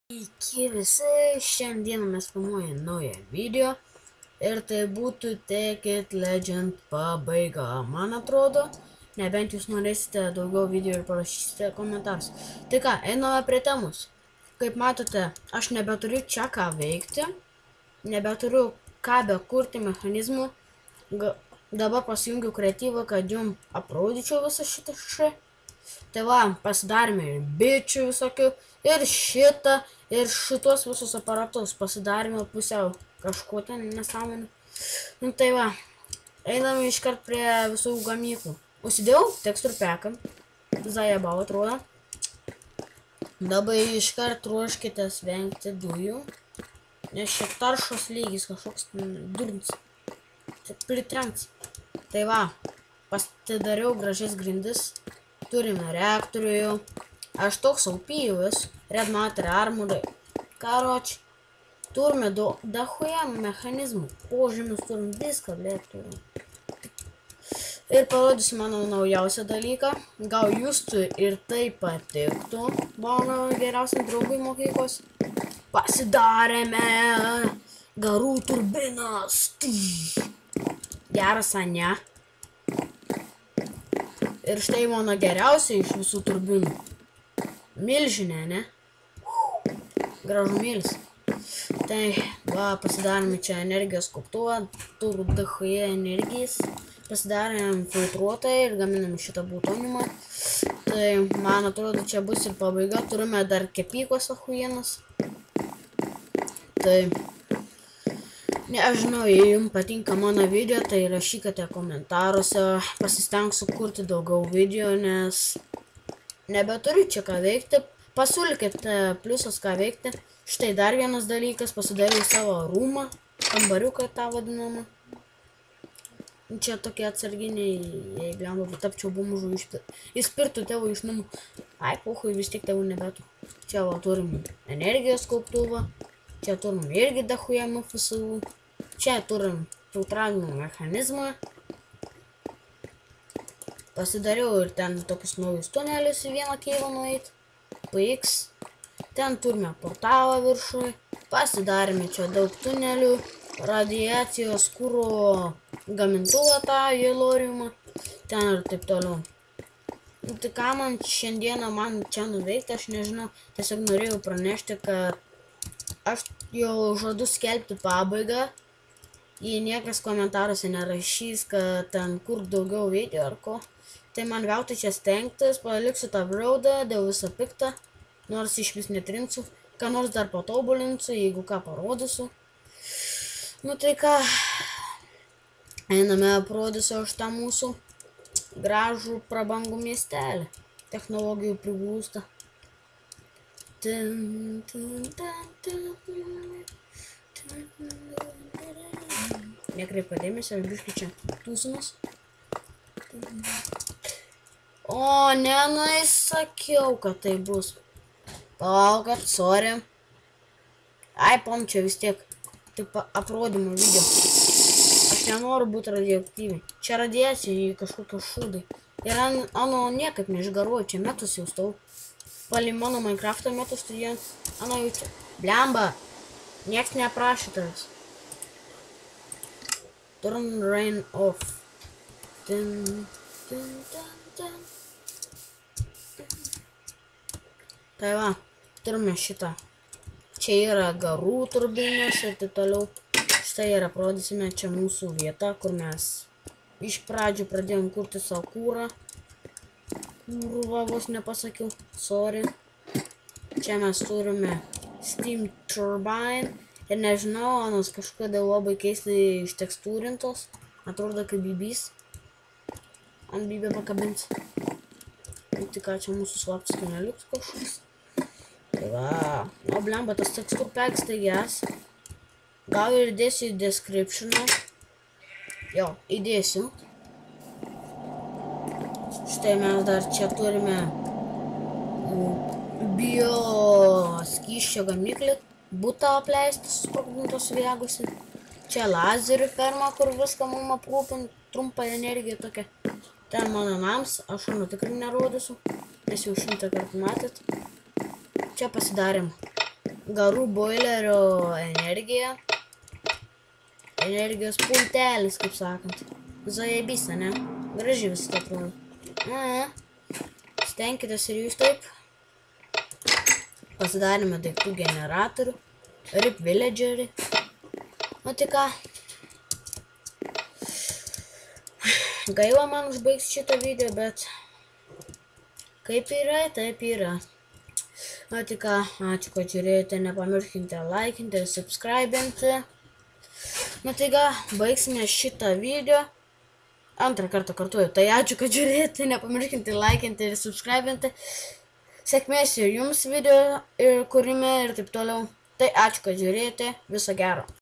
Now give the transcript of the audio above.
Iki visi, šiandien mes filmuojame naują video ir tai būtų Take It Legend pabaiga, man atrodo, nebent jūs norėsite daugiau video ir parašysite komentarus. Tai ką, einame prie temos. Kaip matote, aš nebeturiu čia ką veikti, nebeturiu ką bekurti mechanizmų. Dabar pasijungiu kreatyvą, kad jums aprodyčiau visą šitą šį. Tai va, pasidarėme ir bičių visokių, ir šitą, ir šitos visus aparatus pasidarėme pusiau kažko ten nesąmonį. Nu tai va, einame iškart prie visų gamyklų. Užsidėjau tekstur pekam, zajebau atrodo. Dabar iškart ruoškitės vengti dujų, nes čia taršos lygis kažkoks durnis, pritrenks. Tai va, pasidariau gražias grindis. Turime reaktorių jau. Aš toks aupijus, Red Matter armorai. Karoči, turime dahuja mechanizmų. Požymius turim, viską, blėt, turim. Ir parodysiu mano naujausią dalyką. Gal jūs ir tai patiktų. Mano geriausiam draugui mokyklos. Pasidarėme garų turbinas. Geras, ane? Ir štai mano geriausia iš visų turbinų. Milžinė, ne? Gražu milis. Tai, va, pasidarėme čia energijos kauptuvą. Turiu DHE energijas. Pasidarėme filtruotą ir gaminame šitą butonimą. Tai, man atrodo, čia bus ir pabaiga. Turime dar kepyklos ahuienas. Tai, nežinau, jei jums patinka mano video, tai rašykite komentaruose, pasistengsiu kurti daugiau video, nes nebeturiu čia ką veikti. Pasiūlykite pliusas ką veikti. Štai dar vienas dalykas, pasidariau savo rūmą, kambariuką tą vadinamą. Čia tokie atsarginiai, jei blemba, tapčiau bumžu, įspirtų tėvų iš namų. Ai, puhui, vis tiek tėvų nebetų. Čia va turim energijos kauptuvą. Čia turim irgi dahujamų FSU. Čia turim filtravimo mechanizmą. Pasidariau ir ten tokius naujus tunelius į vieną keivą nueit. PX. Ten turime portalą viršui. Pasidarėme čia daug tunelių. Radiacijos kuro gamintuvą tą jeloriumą. Ten ir taip toliau. Tai ką man šiandieną čia nuveikti, aš nežinau. Tiesiog norėjau pranešti, kad aš jau žadu skelbti pabaigą, jei niekas komentaruose nerašys, kad ten kur daugiau video ar ko, tai man veltui čia stengtis, paliksiu tą vraudą dėl viso piktą, nors iš vis netrinsiu, ką nors dar patobulinsiu, jeigu ką parodysiu. Nu tai ką, einame parodysiu aš tą mūsų gražų prabangų miestelį, technologijų prigūstą. Nekreipia dėmesio, biškai čia tūsimas. O, ne, nu, sakiau, kad tai bus. Palaukit, sorry. Ai, čia vis tiek. Taip aprodymų video. Aš nenoriu būti radioaktyviai. Čia radiacija kažkokie šūdai. Ir ano niekaip neišgaruoju, čia metus jau stau. Palei mano Minecraft'o metus, tai jie, ano jau čia. Blemba, nieks neprašė tavęs. Turn rain off. Tai va, turime šitą. Čia yra garų turbinės ir taip toliau. Štai yra, parodysime čia mūsų vieta, kur mes iš pradžių pradėjom kurti savo kūrą. Kūrvą vos nepasakiau, sorry. Čia mes turime Steam Turbine. Ir nežinau, anos kažkada labai keistai ištekstūrintos. Atrodo kaip bibys. Ant bibę pakabins. Tai ką, čia mūsų slaptas tuneliuks kažkoks. Tai va, o blemba, tas tekstur packs tai geras. Gal ir įdėsiu į descriptioną. Jo, įdėsiu. Štai mes dar čia turime bio skysčio gamyklį, butą apleistą, susprogdintos viegusi. Čia lazerių ferma, kur viską mum aprūpint, trumpa energija tokia. Ten mano nams, aš šunų tikrai nerodysiu, nes jau 100 kartų matėt. Čia pasidarėm garų boilerio energija. Energijos pultelis, kaip sakant. Zajebys, ne? Gražiai visi tai atrodo. Stenkitės ir jūs taip. Pasidarėme daiktų generatorių. RIP villagerį. Nu tai ką. Gaila man užbaigti šitą video, bet kaip yra, taip yra. Nu tai ką, ačiū, kad žiūrėjote, nepamirškite laikinti ir subscribinti. Nu tai ką, baigsime šitą video. Antrą kartą kartuoju, tai ačiū, kad žiūrėjote, nepamirškite laikinti ir subscribinti. Sėkmės ir jums video ir kūrime ir taip toliau. Tai ačiū, kad žiūrėjote, viso gero.